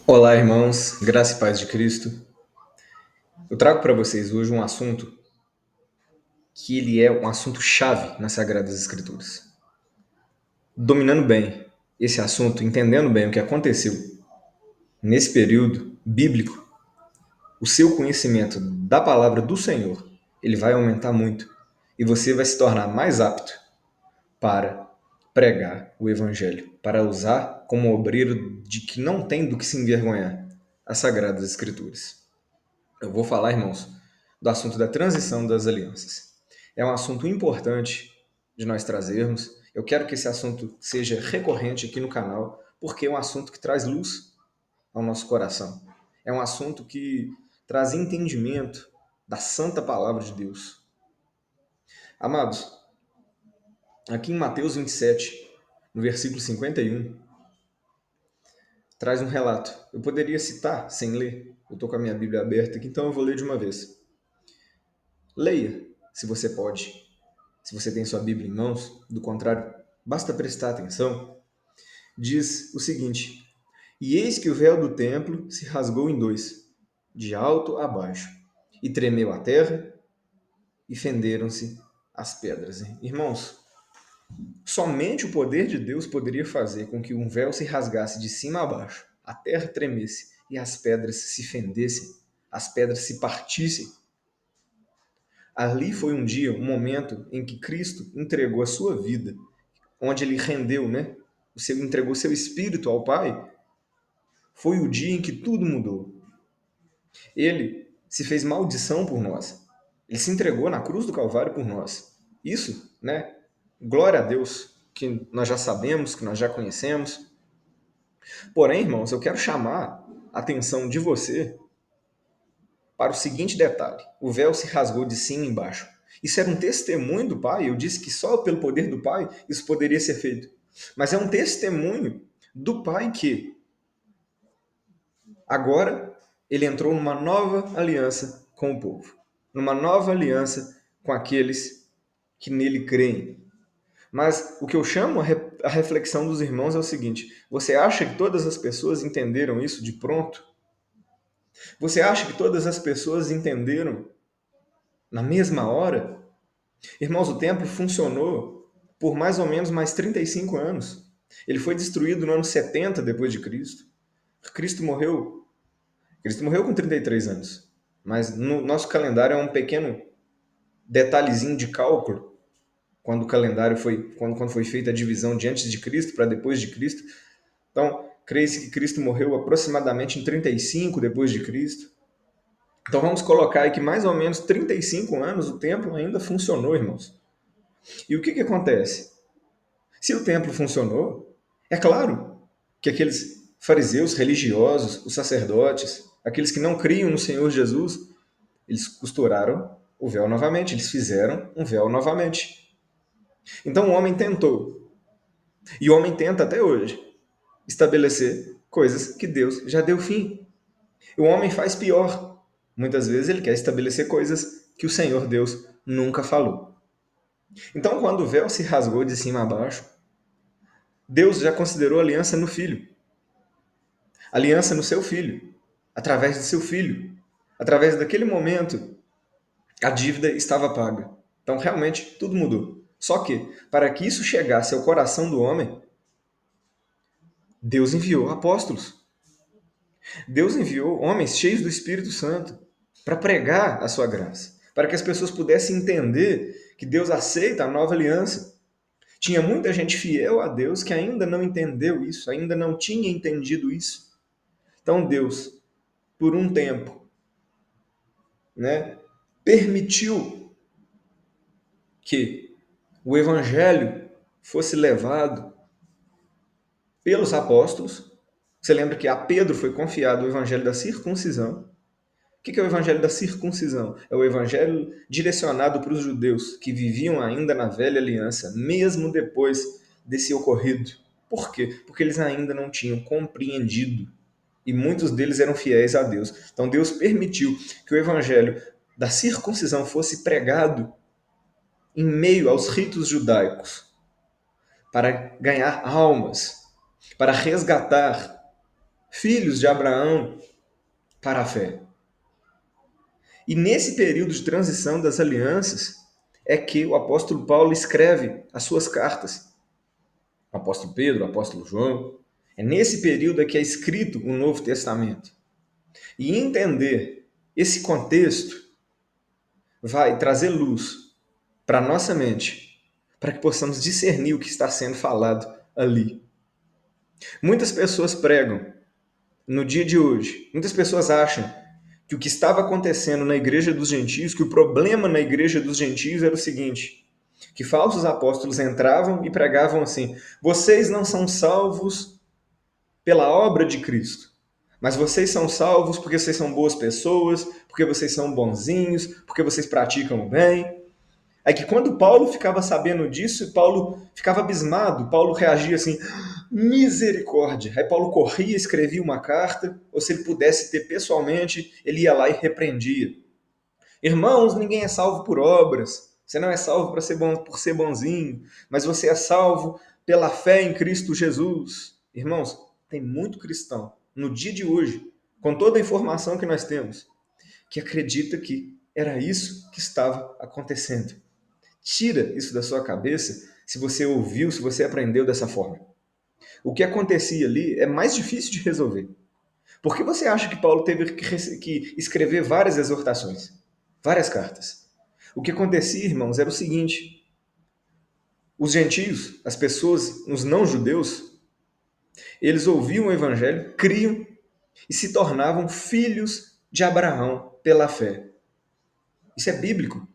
Olá, irmãos, graça e paz de Cristo. Eu trago para vocês hoje um assunto que ele é um assunto chave nas Sagradas Escrituras. Dominando bem esse assunto, entendendo bem o que aconteceu nesse período bíblico, o seu conhecimento da palavra do Senhor, ele vai aumentar muito e você vai se tornar mais apto para pregar o evangelho, para usar como obreiro de que não tem do que se envergonhar as Sagradas Escrituras. Eu vou falar, irmãos, do assunto da transição das alianças. É um assunto importante de nós trazermos. Eu quero que esse assunto seja recorrente aqui no canal, porque é um assunto que traz luz ao nosso coração. É um assunto que traz entendimento da santa palavra de Deus. Amados, aqui em Mateus 27, no versículo 51, traz um relato. Eu poderia citar sem ler. Eu estou com a minha Bíblia aberta aqui, então eu vou ler de uma vez. Leia, se você pode, se você tem sua Bíblia em mãos, do contrário, basta prestar atenção, diz o seguinte: E eis que o véu do templo se rasgou em dois, de alto a baixo, e tremeu a terra, e fenderam-se as pedras. Irmãos, somente o poder de Deus poderia fazer com que um véu se rasgasse de cima a baixo, a terra tremesse e as pedras se fendessem, as pedras se partissem. Ali foi um dia, um momento em que Cristo entregou a sua vida, onde ele rendeu, né? Entregou seu espírito ao Pai. Foi o dia em que tudo mudou. Ele se fez maldição por nós. Ele se entregou na cruz do Calvário por nós. Isso, né? Glória a Deus, que nós já sabemos, que nós já conhecemos. Porém, irmãos, eu quero chamar a atenção de você para o seguinte detalhe: o véu se rasgou de cima e embaixo. Isso era um testemunho do Pai. Eu disse que só pelo poder do Pai isso poderia ser feito. Mas é um testemunho do Pai que agora ele entrou numa nova aliança com o povo, numa nova aliança com aqueles que nele creem. Mas o que eu chamo a reflexão dos irmãos é o seguinte: você acha que todas as pessoas entenderam isso de pronto? Você acha que todas as pessoas entenderam na mesma hora? Irmãos, o templo funcionou por mais ou menos mais 35 anos. Ele foi destruído no ano 70 depois de Cristo. Cristo morreu, Cristo morreu com 33 anos. Mas no nosso calendário é um pequeno detalhezinho de cálculo, quando o calendário foi quando foi feita a divisão de antes de Cristo para depois de Cristo. Então, crê-se que Cristo morreu aproximadamente em 35 depois de Cristo. Então vamos colocar aí que mais ou menos 35 anos o templo ainda funcionou, irmãos. E o que acontece? Se o templo funcionou, é claro que aqueles fariseus religiosos, os sacerdotes, aqueles que não criam no Senhor Jesus, eles costuraram o véu novamente, eles fizeram um véu novamente. Então o homem tentou, e o homem tenta até hoje, estabelecer coisas que Deus já deu fim. O homem faz pior. Muitas vezes ele quer estabelecer coisas que o Senhor Deus nunca falou. Então, quando o véu se rasgou de cima a baixo, Deus já considerou aliança no Filho. Aliança no seu Filho. Através de seu Filho. Através daquele momento, a dívida estava paga. Então, realmente, tudo mudou. Só que, para que isso chegasse ao coração do homem, Deus enviou apóstolos. Deus enviou homens cheios do Espírito Santo para pregar a sua graça, para que as pessoas pudessem entender que Deus aceita a nova aliança. Tinha muita gente fiel a Deus que ainda não entendeu isso, ainda não tinha entendido isso. Então Deus, por um tempo, né, permitiu que o evangelho fosse levado pelos apóstolos. Você lembra que a Pedro foi confiado o evangelho da circuncisão. O que é o evangelho da circuncisão? É o evangelho direcionado para os judeus que viviam ainda na velha aliança, mesmo depois desse ocorrido. Por quê? Porque eles ainda não tinham compreendido e muitos deles eram fiéis a Deus. Então Deus permitiu que o evangelho da circuncisão fosse pregado em meio aos ritos judaicos para ganhar almas, para resgatar filhos de Abraão para a fé. E nesse período de transição das alianças é que o apóstolo Paulo escreve as suas cartas. O apóstolo Pedro, o apóstolo João. É nesse período é que é escrito o Novo Testamento. E entender esse contexto vai trazer luz para a nossa mente, para que possamos discernir o que está sendo falado ali. Muitas pessoas pregam no dia de hoje, muitas pessoas acham que o que estava acontecendo na igreja dos gentios, que o problema na igreja dos gentios era o seguinte, que falsos apóstolos entravam e pregavam assim: vocês não são salvos pela obra de Cristo, mas vocês são salvos porque vocês são boas pessoas, porque vocês são bonzinhos, porque vocês praticam o bem. Aí que quando Paulo ficava sabendo disso, Paulo ficava abismado, Paulo reagia assim: misericórdia. Aí Paulo corria, escrevia uma carta, ou se ele pudesse ter pessoalmente, ele ia lá e repreendia. Irmãos, ninguém é salvo por obras. Você não é salvo para ser bom, por ser bonzinho, mas você é salvo pela fé em Cristo Jesus. Irmãos, tem muito cristão no dia de hoje, com toda a informação que nós temos, que acredita que era isso que estava acontecendo. Tira isso da sua cabeça se você ouviu, se você aprendeu dessa forma. O que acontecia ali é mais difícil de resolver. Por que você acha que Paulo teve que escrever várias exortações, várias cartas? O que acontecia, irmãos, era o seguinte: os gentios, as pessoas, os não-judeus, eles ouviam o evangelho, criam e se tornavam filhos de Abraão pela fé. Isso é bíblico,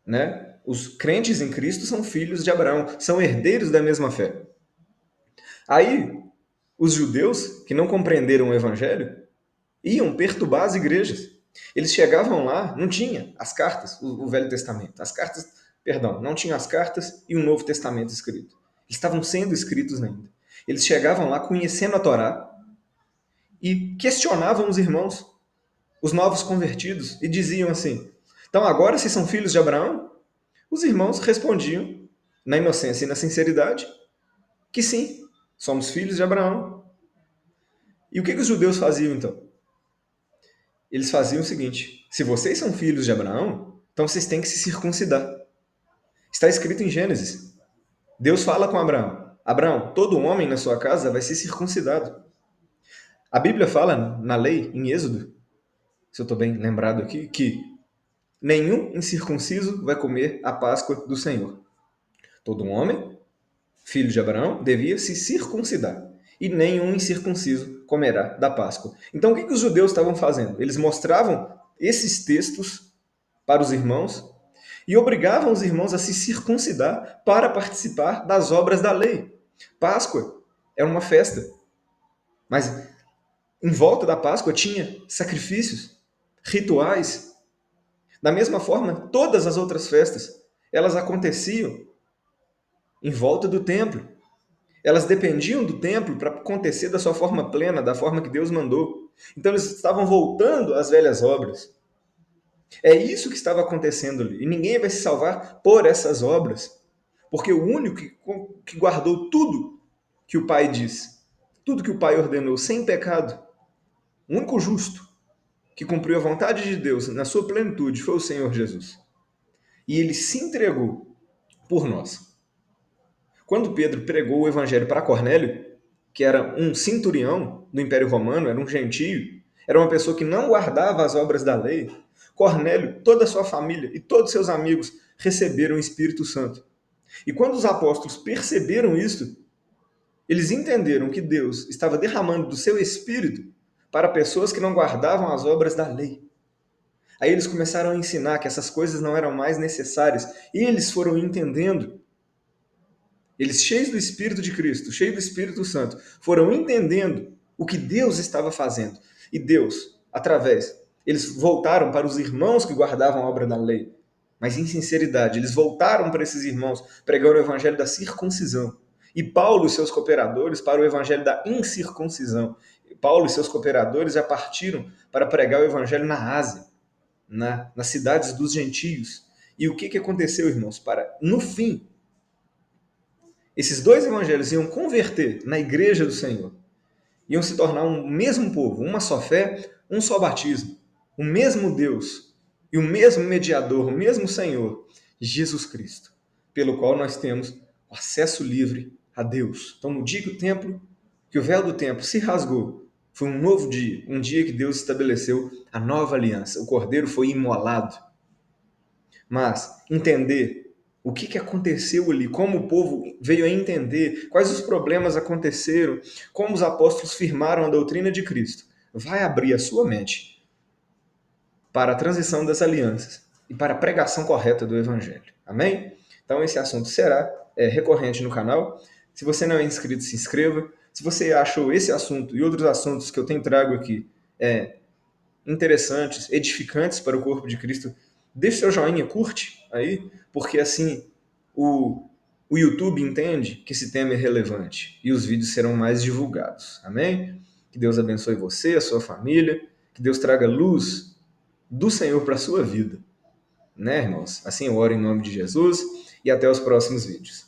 né? Os crentes em Cristo são filhos de Abraão, são herdeiros da mesma fé. Aí, os judeus, que não compreenderam o evangelho, iam perturbar as igrejas. Eles chegavam lá, não tinha as cartas, o Velho Testamento. As cartas, perdão, não tinha as cartas e o Novo Testamento escrito. Eles estavam sendo escritos ainda. Eles chegavam lá conhecendo a Torá e questionavam os irmãos, os novos convertidos, e diziam assim: então agora vocês são filhos de Abraão? Os irmãos respondiam, na inocência e na sinceridade, que sim, somos filhos de Abraão. E o que os judeus faziam então? Eles faziam o seguinte: se vocês são filhos de Abraão, então vocês têm que se circuncidar. Está escrito em Gênesis. Deus fala com Abraão: Abraão, todo homem na sua casa vai ser circuncidado. A Bíblia fala na lei, em Êxodo, se eu estou bem lembrado aqui, que nenhum incircunciso vai comer a Páscoa do Senhor. Todo homem, filho de Abraão, devia se circuncidar. E nenhum incircunciso comerá da Páscoa. Então o que os judeus estavam fazendo? Eles mostravam esses textos para os irmãos e obrigavam os irmãos a se circuncidar para participar das obras da lei. Páscoa era uma festa, mas em volta da Páscoa tinha sacrifícios, rituais. Da mesma forma, todas as outras festas, elas aconteciam em volta do templo. Elas dependiam do templo para acontecer da sua forma plena, da forma que Deus mandou. Então eles estavam voltando às velhas obras. É isso que estava acontecendo ali. E ninguém vai se salvar por essas obras. Porque o único que guardou tudo que o Pai disse, tudo que o Pai ordenou, sem pecado, o único justo que cumpriu a vontade de Deus na sua plenitude foi o Senhor Jesus. E ele se entregou por nós. Quando Pedro pregou o evangelho para Cornélio, que era um centurião do Império Romano, era um gentio, era uma pessoa que não guardava as obras da lei, Cornélio, toda a sua família e todos seus amigos receberam o Espírito Santo. E quando os apóstolos perceberam isso, eles entenderam que Deus estava derramando do seu Espírito para pessoas que não guardavam as obras da lei. Aí eles começaram a ensinar que essas coisas não eram mais necessárias. E eles foram entendendo. Eles, cheios do Espírito de Cristo, cheios do Espírito Santo, foram entendendo o que Deus estava fazendo. E Deus, através, eles voltaram para os irmãos que guardavam a obra da lei. Mas em sinceridade, eles voltaram para esses irmãos, pregando o evangelho da circuncisão. E Paulo e seus cooperadores para o evangelho da incircuncisão. Paulo e seus cooperadores já partiram para pregar o evangelho na Ásia, nas cidades dos gentios. E o que aconteceu, irmãos? No fim, esses dois evangelhos iam converter na igreja do Senhor. iam se tornar um mesmo povo, uma só fé, um só batismo, o mesmo Deus e o mesmo mediador, o mesmo Senhor, Jesus Cristo, pelo qual nós temos o acesso livre a Deus. Então, no dia que o véu do templo se rasgou, foi um novo dia, um dia que Deus estabeleceu a nova aliança. O cordeiro foi imolado. Mas entender o que aconteceu ali, como o povo veio a entender, quais os problemas aconteceram, como os apóstolos firmaram a doutrina de Cristo, vai abrir a sua mente para a transição das alianças e para a pregação correta do Evangelho. Amém? Então esse assunto será recorrente no canal. Se você não é inscrito, se inscreva. Se você achou esse assunto e outros assuntos que eu tenho trago aqui interessantes, edificantes para o corpo de Cristo, deixe seu joinha, curte aí, porque assim o YouTube entende que esse tema é relevante e os vídeos serão mais divulgados. Amém? Que Deus abençoe você, a sua família, que Deus traga luz do Senhor para a sua vida. Né, irmãos? Assim eu oro em nome de Jesus e até os próximos vídeos.